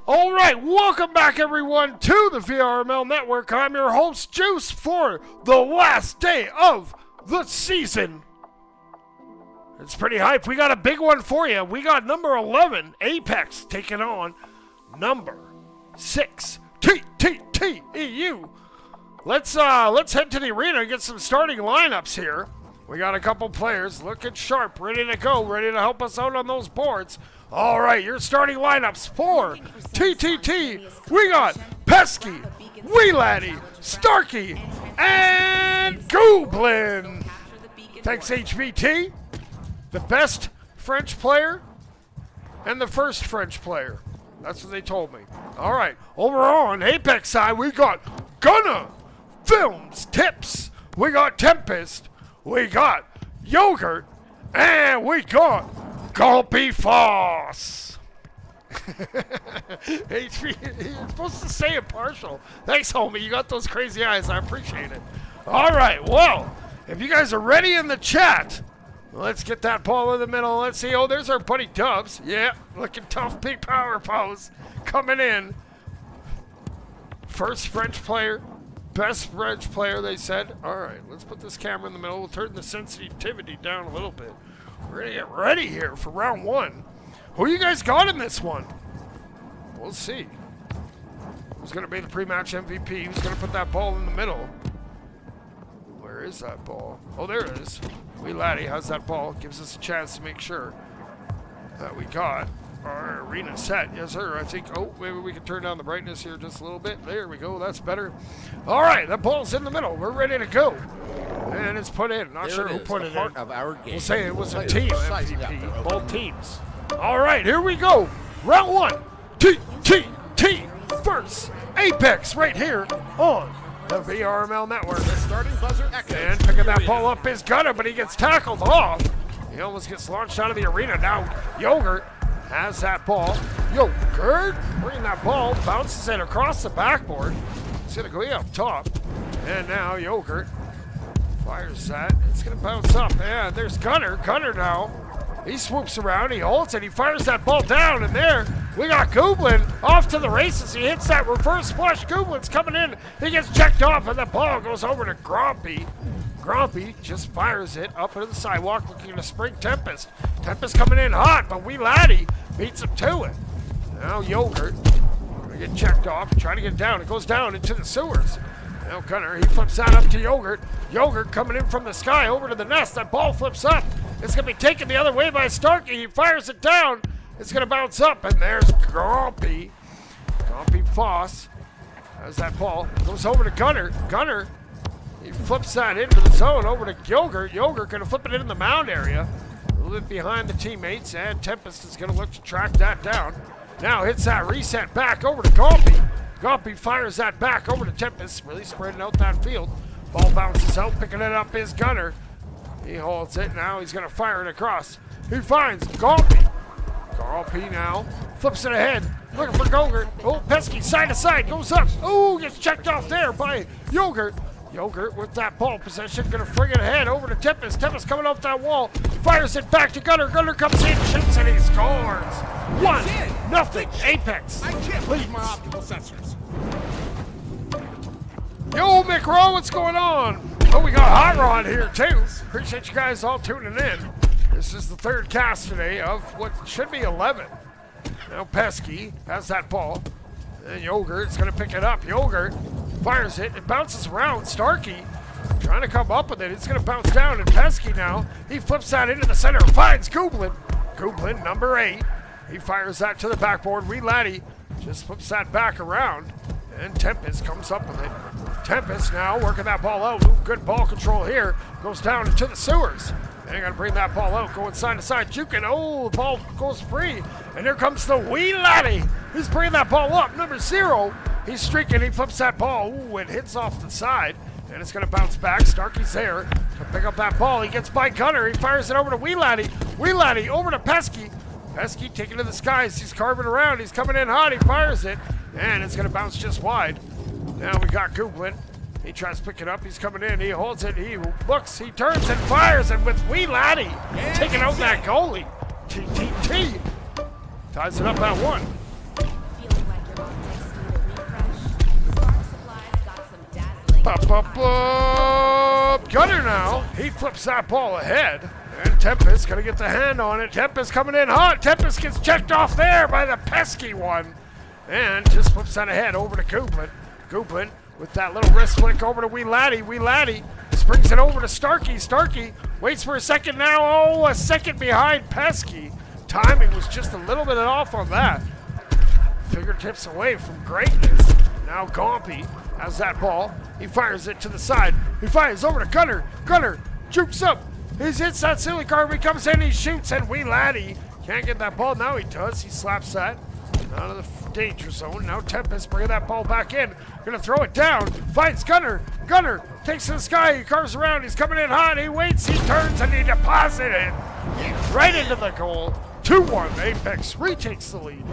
All right, welcome back everyone to the VRML Network. I'm your host, Juice, for the last day of the season. It's pretty hype. We got a big one for you. We got number 11, Apex, taking on number 6, TTT EU. Let's head to the arena and get some starting lineups here. We got a couple players looking sharp, ready to go, ready to help us out on those boards. All right, your starting lineups for TTT. We got Pesky, Weeladdie, Starkey, and Goblin. Thanks, HVT. The best French player and the first French player. That's what they told me. All right, over on Apex side, we got Gunna, Films, Tips. We got Tempest. We got Yogurt. And we got Gulpy Foss. You're supposed to say impartial. Thanks, homie. You got those crazy eyes. I appreciate it. All right. Well, if you guys are ready in the chat, let's get that ball in the middle. Let's see. Oh, there's our buddy Dubs. Yeah, looking tough. Big power pose coming in. First French player. Best French player, they said. All right. Let's put this camera in the middle. We'll turn the sensitivity down a little bit. We're going to get ready here for round one. Who you guys got in this one? We'll see. Who's going to be the pre-match MVP? Who's going to put that ball in the middle? Where is that ball? Oh, there it is. Weeladdie has that ball. Gives us a chance to make sure that we got our arena set. Yes, sir. I think, oh, maybe we can turn down the brightness here just a little bit. There we go. That's better. All right, that ball's in the middle. We're ready to go. And it's put in. Not sure who put it in. We'll say it was a team MVP. Both teams. All right, here we go. Round one. TTT first. Apex right here on the VRML Network. Starting buzzer echoes. And picking that ball up is Gunner, but he gets tackled off. He almost gets launched out of the arena. Now Yogurt has that ball. Yogurt bringing that ball, bounces it across the backboard. It's going to go way up top. And now Yogurt fires that. It's going to bounce up. And there's Gunner. Gunner now. He swoops around. He holds it. He fires that ball down. And there we got Goblin off to the races. He hits that reverse flush. Goblin's coming in. He gets checked off. And the ball goes over to Grompy. Grompy just fires it up into the sidewalk looking to spring Tempest. Tempest coming in hot, but Weeladdie beats him to it. Now Yogurt gonna get checked off, trying to get down. It goes down into the sewers. Now Gunner, he flips that up to Yogurt. Yogurt coming in from the sky over to the nest. That ball flips up. It's gonna be taken the other way by Starkey. He fires it down. It's gonna bounce up, and there's Grompy. Grompy Foss has that ball. Goes over to Gunner. Gunner, he flips that into the zone over to Yogurt. Yogurt gonna flip it in the mound area. A little bit behind the teammates, and Tempest is gonna look to track that down. Now hits that reset back over to Gulpy. Gulpy fires that back over to Tempest, really spreading out that field. Ball bounces out, picking it up is Gunner. He holds it, now he's gonna fire it across. He finds Gulpy. Gulpy now flips it ahead, looking for Yogurt. Oh, Pesky side to side, goes up. Oh, gets checked off there by Yogurt. Yogurt with that ball possession, gonna fling it ahead over to Tempest. Tempest coming off that wall, fires it back to Gunner. Gunner comes in, shoots, and he scores. 1-0 Apex. I can't leave my optical sensors. Yo, McRaw, what's going on? Oh, we got Hot Rod here too. Appreciate you guys all tuning in. This is the third cast today of what should be 11. Now Pesky has that ball, and Yogurt's gonna pick it up. Yogurt fires it. It bounces around. Starkey trying to come up with it. It's going to bounce down. And Pesky now, he flips that into the center. Finds Goblin. Goblin, number 8. He fires that to the backboard. Weeladdie just flips that back around. And Tempest comes up with it. Tempest now working that ball out. Ooh, good ball control here. Goes down into the sewers. They're going to bring that ball out. Going side to side. Juking. Oh, the ball goes free. And here comes the Weeladdie. He's bringing that ball up. Number 0. He's streaking, he flips that ball, ooh, it hits off the side, and it's gonna bounce back. Starkey's there to pick up that ball. He gets by Gunner, he fires it over to Weeladdie. Weeladdie over to Pesky. Pesky taking to the skies, he's carving around, he's coming in hot, he fires it, and it's gonna bounce just wide. Now we got Goblin. He tries to pick it up, he's coming in, he holds it, he looks, he turns and fires, and with Weeladdie taking out that goalie. TTT ties it up at 1. Up, up, up. Gunner now. He flips that ball ahead. And Tempest gonna get the hand on it. Tempest coming in hot. Tempest gets checked off there by the pesky one. And just flips that ahead over to Goblin. Goblin with that little wrist flick over to Wee Laddie. Wee Laddie springs it over to Starkey. Starkey waits for a second now. Oh, a second behind Pesky. Timing was just a little bit off on that. Fingertips away from greatness. Now Gompy has that ball. He fires it to the side. He fires over to Gunner. Gunner jukes up. He hits that silly card. He comes in. He shoots. And Wee Laddie can't get that ball. Now he does. He slaps that out of the danger zone. Now Tempest bringing that ball back in. Gonna throw it down. Finds Gunner. Gunner takes to the sky. He carves around. He's coming in hot. He waits. He turns and he deposits it right into the goal. 2-1. Apex retakes the lead.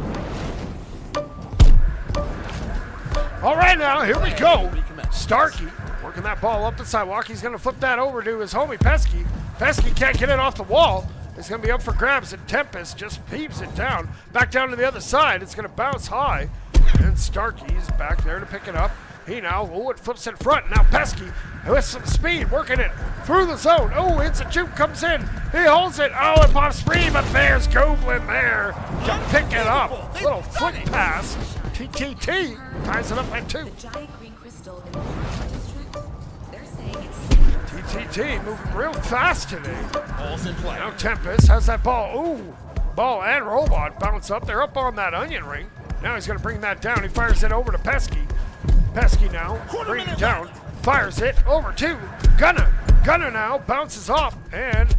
All right, now here we go. Starkey working that ball up the sidewalk. He's gonna flip that over to his homie Pesky. Pesky can't get it off the wall. It's going to be up for grabs, and Tempest just peeps it down. Back down to the other side. It's going to bounce high, and Starkey's back there to pick it up. He now, it flips in front. Now Pesky with some speed, working it through the zone. Oh, it's a juke, comes in. He holds it. Oh, it pops free, but there's Goblin there to pick it up. Little flick pass. TTT ties it up at 2. TTT moving real fast today. Ball's in play. Now Tempest has that ball. Ooh, ball and robot bounce up. They're up on that onion ring. Now he's going to bring that down. He fires it over to Pesky. Pesky now bringing it down. Fires it over to Gunner. Gunner now bounces off. And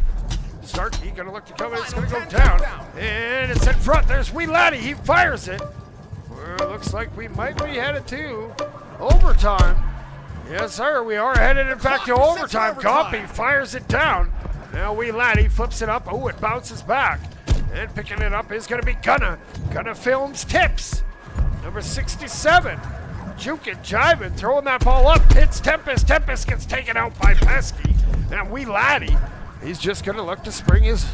Starkey going to look to come in. It's going to go down. And it's in front. There's Wee Laddie. He fires it. Well, looks like we might be headed to overtime. Yes, sir. We are headed, in fact, to overtime. Gompy fires it down. Now Wee Laddie flips it up. Oh, it bounces back. And picking it up is going to be Gunna. Gunna films tips. Number 67. Juking, jiving, throwing that ball up. Hits Tempest. Tempest gets taken out by Pesky. And Wee Laddie, he's just going to look to spring his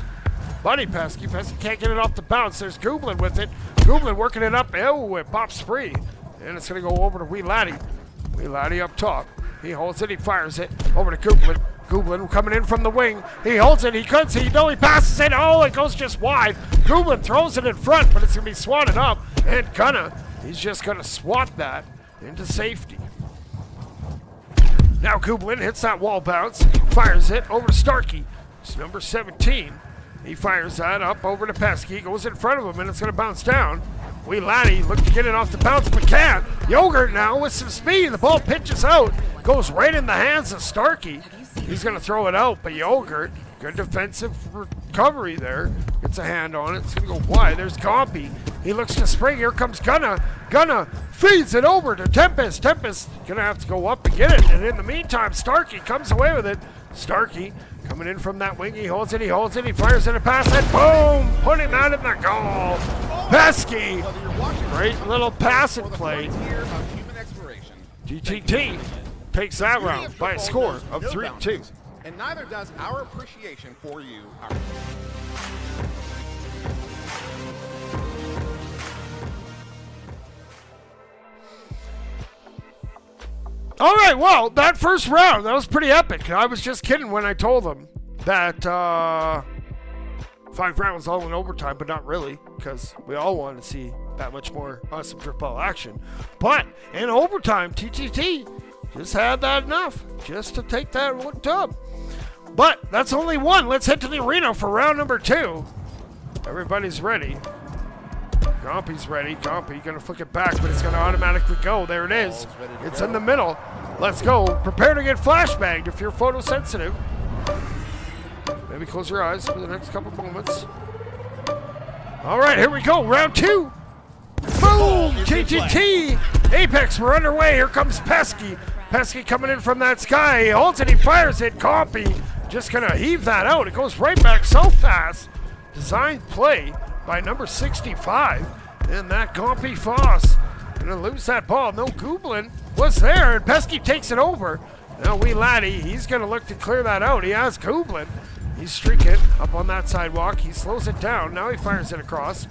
buddy Pesky. Pesky can't get it off the bounce. There's Goblin with it. Goblin working it up. Oh, it pops free. And it's going to go over to Wee Laddie. Wee Laddie up top. He holds it. He fires it over to Goblin. Goblin coming in from the wing. He holds it. He cuts it. He passes it. Oh, it goes just wide. Goblin throws it in front, but it's going to be swatted up. And Gunna, he's just going to swat that into safety. Now Goblin hits that wall bounce. Fires it over to Starkey. It's number 17. He fires that up over to Pesky. Goes in front of him, and it's going to bounce down. Wee Laddie look to get it off the bounce, but can't. Yogurt now with some speed. The ball pitches out. Goes right in the hands of Starkey. He's going to throw it out, but Yogurt, good defensive recovery there. Gets a hand on it. It's going to go wide. There's Gompy. He looks to spring. Here comes Gunna. Gunna feeds it over to Tempest. Tempest going to have to go up and get it. And in the meantime, Starkey comes away with it. Starkey coming in from that wing. He holds it. He holds it. He fires it a pass. And boom! Putting that in the goal. Pesky. Great little passing play. TTT takes that round by a score of 3-2. And neither does our appreciation for you. All right, well, that first round, that was pretty epic. I was just kidding when I told them that 5 rounds all in overtime, but not really, because we all wanted to see that much more awesome triple action. But in overtime, TTT just had that enough just to take that one dub. But that's only one. Let's head to the arena for round number 2. Everybody's ready. Gompy's ready. Gompy gonna flick it back, but it's gonna automatically go. There it is. It's in the middle. Let's go. Prepare to get flashbanged if you're photosensitive. Maybe close your eyes for the next couple moments. All right, here we go. Round 2. Boom! TTT! Apex, we're underway. Here comes Pesky. Pesky coming in from that sky. He holds it. He fires it. Gompy just gonna heave that out. It goes right back so fast. Designed play by number 65. And that Gompy Foss gonna lose that ball. No Goblin was there, and Pesky takes it over. Now Wee Laddie, he's gonna look to clear that out. He has Goblin. He's streaking up on that sidewalk. He slows it down. Now he fires it across.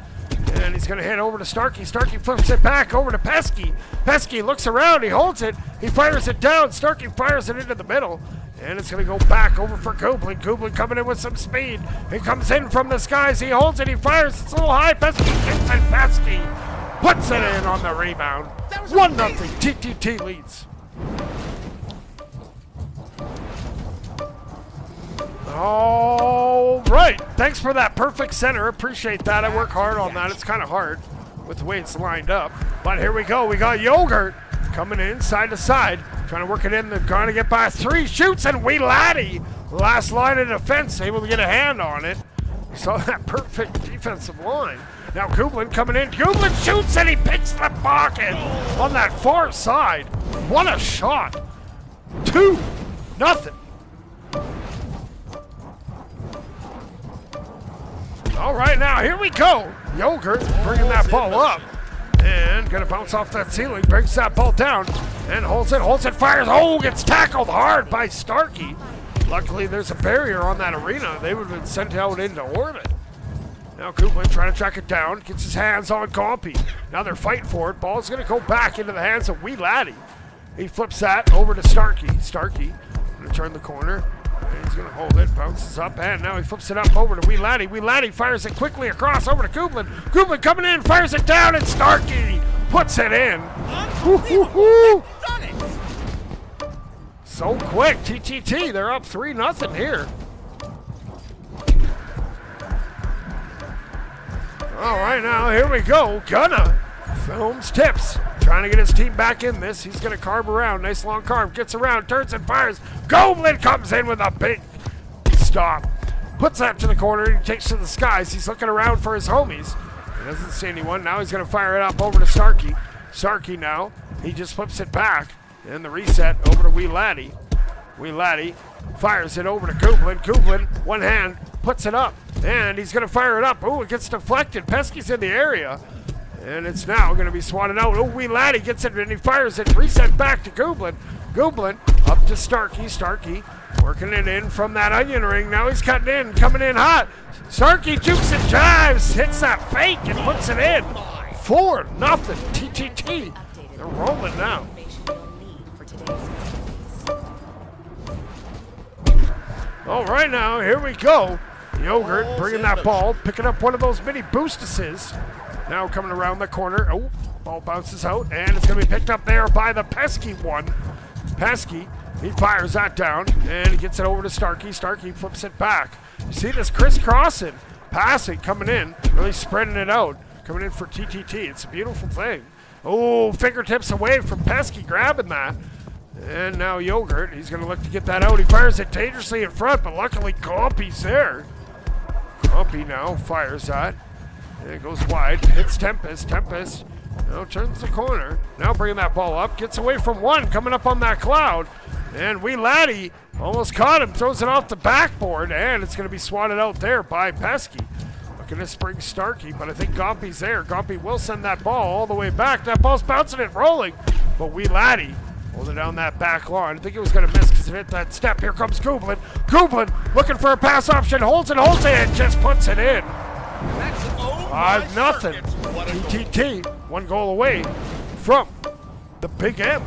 And he's going to hit over to Starkey. Starkey flips it back over to Pesky. Pesky looks around. He holds it. He fires it down. Starkey fires it into the middle. And it's going to go back over for Goblin. Goblin coming in with some speed. He comes in from the skies. He holds it. He fires. It's a little high. Pesky kicks it. Pesky puts it in on the rebound. 1-0. TTT leads. All right. Thanks for that perfect center. Appreciate that. I work hard on that. It's kind of hard with the way it's lined up. But here we go. We got Yogurt coming in side to side, trying to work it in. They're going to get by 3, shoots, and Laddie, last line of defense, able to get a hand on it. You saw that perfect defensive line. Now Goblin coming in. Goblin shoots, and he picks the pocket on that far side. What a shot. 2-0. All right, now here we go. Yogurt bringing that ball up. And gonna bounce off that ceiling, brings that ball down, and holds it, fires. Oh, gets tackled hard by Starkey. Luckily, there's a barrier on that arena. They would have been sent out into orbit. Now Goblin trying to track it down, gets his hands on Gompy. Now they're fighting for it. Ball's gonna go back into the hands of Laddie. He flips that over to Starkey. Starkey gonna turn the corner. And he's going to hold it, bounces up, and now he flips it up over to Laddie. Laddie fires it quickly across over to Goblin. Goblin coming in, fires it down, and Starkey puts it in. Done it. So quick, TTT, they're up 3-0 here. All right, now here we go. Gunna films tips. Trying to get his team back in this. He's going to carve around. Nice long carve. Gets around. Turns and fires. Goblin comes in with a big stop. Puts that to the corner. He takes to the skies. He's looking around for his homies. He doesn't see anyone. Now he's going to fire it up over to Starkey. Starkey now. He just flips it back. And the reset over to Laddie. Laddie fires it over to Goblin. Goblin, one hand, puts it up. And he's going to fire it up. Oh, it gets deflected. Pesky's in the area. And it's now going to be swatted out. Oh, Laddie gets it and he fires it. Reset back to Goblin. Goblin up to Starkey. Starkey working it in from that onion ring. Now he's cutting in, coming in hot. Starkey jukes and jives, hits that fake and puts it in. 4-0 TTT. They're rolling now. All right, now here we go. Yogurt bringing that ball, picking up one of those mini boostuses. Now coming around the corner. Oh, ball bounces out, and it's going to be picked up there by the Pesky one. Pesky, he fires that down, and he gets it over to Starkey. Starkey flips it back. You see this crisscrossing, passing, coming in, really spreading it out, coming in for TTT. It's a beautiful thing. Oh, fingertips away from Pesky, grabbing that. And now Yogurt, he's going to look to get that out. He fires it dangerously in front, but luckily Gompy's there. Gompy now fires that. And it goes wide, hits Tempest. Tempest now turns the corner. Now bringing that ball up, gets away from one, coming up on that cloud. And Laddie almost caught him, throws it off the backboard, and it's going to be swatted out there by Pesky. Looking to spring Starkey, but I think Gompy's there. Gompy will send that ball all the way back. That ball's bouncing and rolling, but Laddie holding down that back line. I think it was going to miss because it hit that step. Here comes Goblin. Goblin looking for a pass option, holds it, and just puts it in. 5-0. TTT, 1 goal away from the Big M.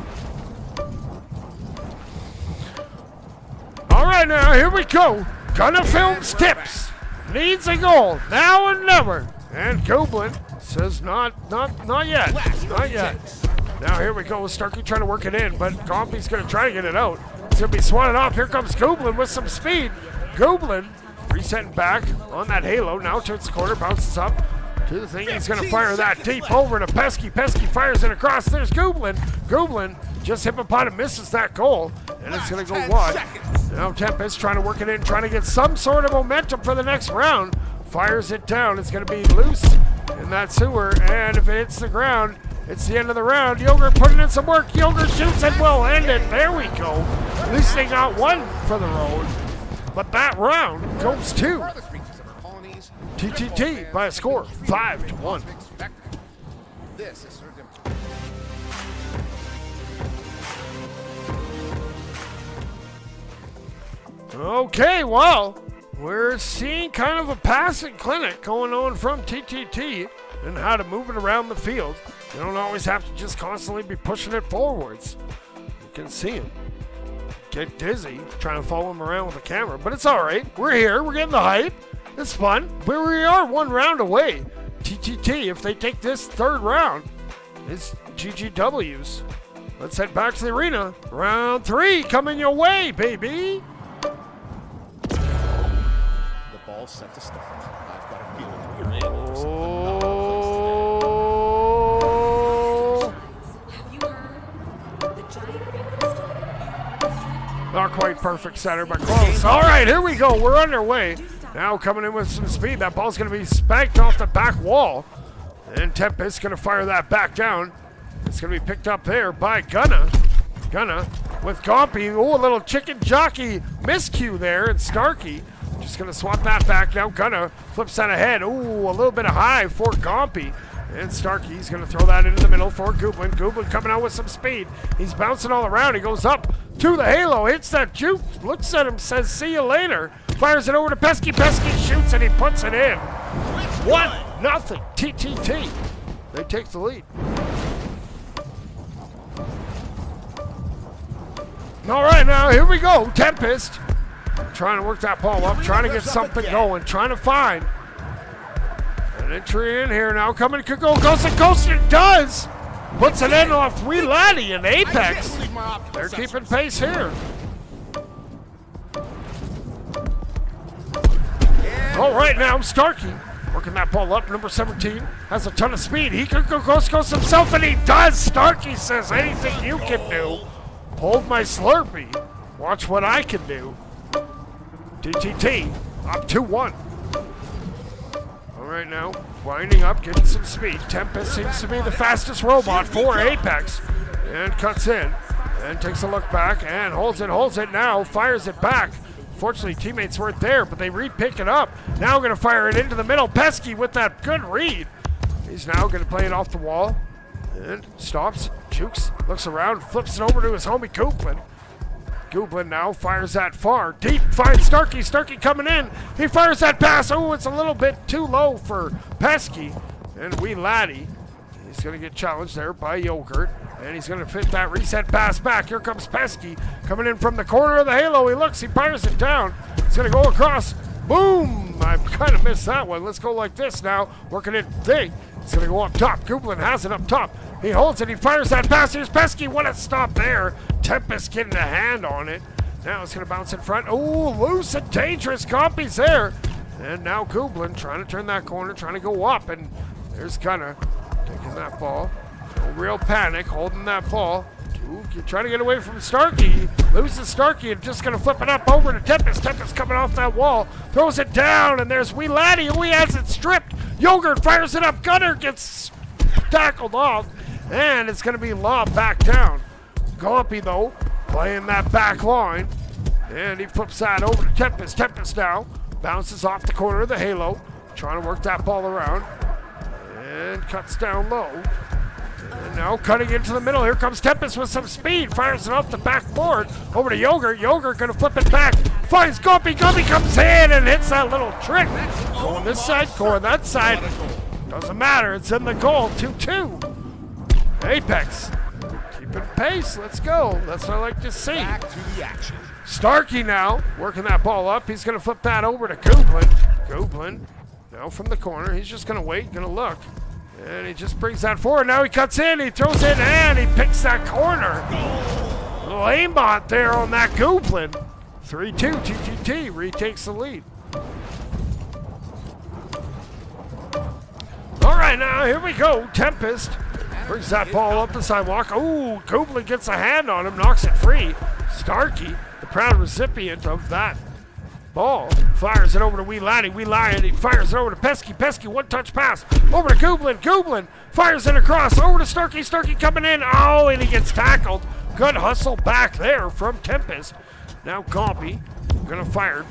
All right, now here we go. Gunna films tips. Needs a goal now or never. And Goblin says not yet. Not yet. Now here we go with Starkey trying to work it in, but Gompy's going to try to get it out. It's going to be swatted off. Here comes Goblin with some speed. Goblin resetting back on that halo. Now turns the corner, bounces up to the thing. He's going to fire that deep over to Pesky. Pesky fires it across. There's Goblin. Goblin just hippopotamus misses that goal, and it's going to go wide. Now Tempest trying to work it in, trying to get some sort of momentum for the next round. Fires it down. It's going to be loose in that sewer, and if it hits the ground, it's the end of the round. Yogurt putting in some work. Yogurt shoots and will end it. There we go. At least they got one for the road. But that round goes to TTT by a score 5-1. This is sort of Okay, well, We're seeing kind of a passing clinic going on from TTT and how to move it around the field. You don't always have to just constantly be pushing it forwards. You can see him get dizzy trying to follow him around with the camera, but it's all right. We're here. We're getting the hype. It's fun. But we are one round away. TTT, if they take this third round, it's GGWs. Let's head back to the arena. Round 3 coming your way, baby. The ball's set to start. I've got a feeling we're in for something not quite perfect center, but close. All right, here we go. We're underway. Now coming in with some speed. That ball's going to be spanked off the back wall. And Tempest going to fire that back down. It's going to be picked up there by Gunna. Gunna with Gompy. Oh, a little chicken jockey miscue there. And Starkey just going to swap that back. Now Gunna flips that ahead. Oh, a little bit of high for Gompy. And Starkey's going to throw that into the middle for Gooblin. Gooblin coming out with some speed. He's bouncing all around. He goes up to the halo, hits that juke, looks at him, says, see you later. Fires it over to Pesky. Pesky shoots and he puts it in. 1-0 TTT. They take the lead. All right, now here we go. Tempest trying to work that ball up, trying to get something going, trying to find an entry in here now. Coming, could go, goes and goes, and it does. Puts it in off Wee Laddie and Apex. They're keeping pace here. All right, now Starkey working that ball up. Number 17 has a ton of speed. He could go ghost himself, and he does. Starkey says, anything you can do. Hold my Slurpee. Watch what I can do. TTT up 2-1. All right, now winding up, getting some speed. Tempest seems to be the fastest robot for Apex. And cuts in and takes a look back and holds it now, fires it back. Fortunately, teammates weren't there, but they re-pick it up. Now going to fire it into the middle. Pesky with that good read. He's now going to play it off the wall and stops, jukes, looks around, flips it over to his homie Gooblin. Gooblin now fires that far, deep, finds Starkey. Starkey coming in. He fires that pass. Oh, it's a little bit too low for Pesky. And Wee Laddie, he's going to get challenged there by Yogurt. And he's going to fit that reset pass back. Here comes Pesky coming in from the corner of the halo. He looks, he fires it down. He's going to go across. Boom! I kind of missed that one. Let's go like this now. Working it big. He's going to go up top. Gooblin has it up top. He holds it. He fires that pass. Here's Pesky. What a stop there. Tempest getting a hand on it. Now it's going to bounce in front. Oh, loose and dangerous. Gompy's there. And now Gooblin trying to turn that corner, trying to go up. And there's Gunner taking that ball. No real panic, holding that ball. You're trying to get away from Starkey. Loses Starkey and just going to flip it up over to Tempest. Tempest coming off that wall. Throws it down, and there's Wee Laddie, who he has it stripped. Yogurt fires it up. Gunner gets tackled off, and it's going to be lobbed back down. Gompy, though, playing that back line, and he flips that over to Tempest. Tempest now bounces off the corner of the halo, trying to work that ball around, and cuts down low. And now cutting into the middle. Here comes Tempest with some speed. Fires it off the backboard. Over to Yogurt. Yogurt going to flip it back. Finds Gompy. Gompy comes in and hits that little trick. Going this side, going that side. Doesn't matter. It's in the goal. 2-2. Apex keeping pace. Let's go. That's what I like to see. Back to the action. Starkey now working that ball up. He's going to flip that over to Gooblin. Gooblin now from the corner. He's just going to wait, going to look. And he just brings that forward. Now he cuts in, he throws it, and he picks that corner. Little aimbot there on that Gooblin. 3-2, TTT retakes the lead. All right, now here we go. Tempest brings that ball up the sidewalk. Oh, Gooblin gets a hand on him, knocks it free. Starkey, the proud recipient of that ball, fires it over to Wee Laddie. Wee Laddie fires it over to Pesky. Pesky, one-touch pass over to Gooblin. Gooblin fires it across over to Starkey. Starkey coming in. Oh, and he gets tackled. Good hustle back there from Tempest. Now Gompy gonna fire,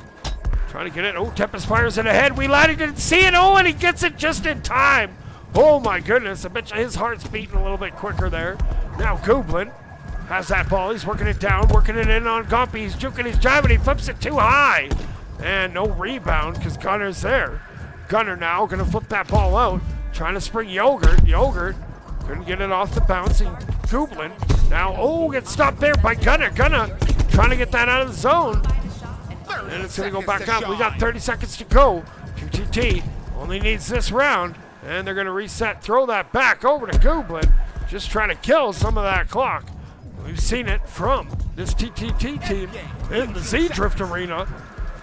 trying to get it. Oh, Tempest fires it ahead. Wee Laddie didn't see it. Oh, and he gets it just in time. Oh my goodness, I bet you his heart's beating a little bit quicker there. Now Gooblin has that ball. He's working it down, working it in on Gompy. He's juking, he's driving. He flips it too high. And no rebound because Gunner's there. Gunner now going to flip that ball out. Trying to spring Yogurt. Yogurt couldn't get it off the bouncing Goblin. Now, gets stopped there by Gunner. Gunner trying to get that out of the zone. And it's going to go back up. We got 30 seconds to go. TTT only needs this round. And they're going to reset, throw that back over to Goblin. Just trying to kill some of that clock. We've seen it from this TTT team in the Z-Drift Arena.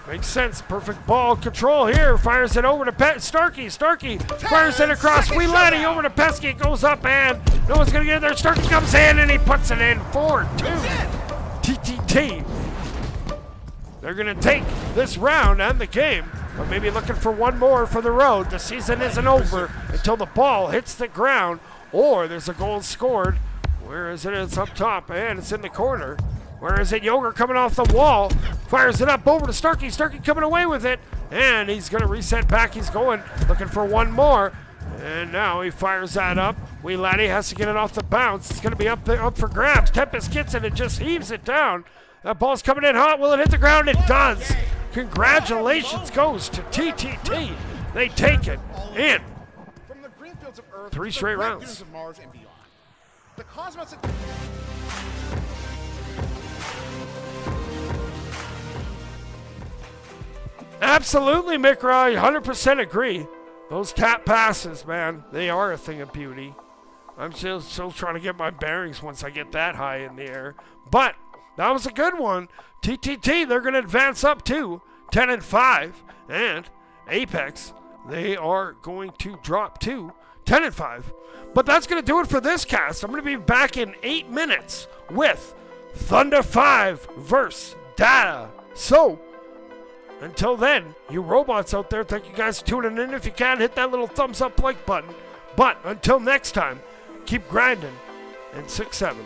Makes sense. Perfect ball control here. Fires it over to Starkey. Starkey fires it across. Wheelatty over to Pesky. It goes up and no one's going to get in there. Starkey comes in and he puts it in. 4-2. TTT. They're going to take this round and the game, but maybe looking for one more for the road. The season isn't over until the ball hits the ground or there's a goal scored. Where is it? It's up top and it's in the corner. Where is it? Yogurt coming off the wall. Fires it up over to Starkey. Starkey coming away with it. And he's going to reset back. He's going, looking for one more. And now he fires that up. Wheelatty has to get it off the bounce. It's going to be up for grabs. Tempest gets it and just heaves it down. That ball's coming in hot. Will it hit the ground? It does. Congratulations goes to TTT. They take it in. From the green fields of Earth, 3 straight rounds. Of Mars and beyond. The cosmos. Absolutely, Mickra. 100% agree. Those tap passes, man, they are a thing of beauty. I'm still trying to get my bearings once I get that high in the air. But that was a good one. TTT, they're going to advance up to 10-5. And Apex, they are going to drop to 10-5. But that's going to do it for this cast. I'm going to be back in 8 minutes with Thunder 5 versus Data. So, until then, you robots out there, thank you guys for tuning in. If you can, hit that little thumbs up like button. But until next time, keep grinding and 6-7.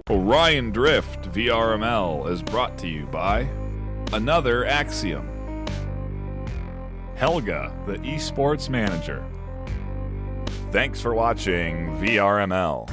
Orion Drift VRML is brought to you by Another Axiom, Helga, the esports manager. Thanks for watching VRML.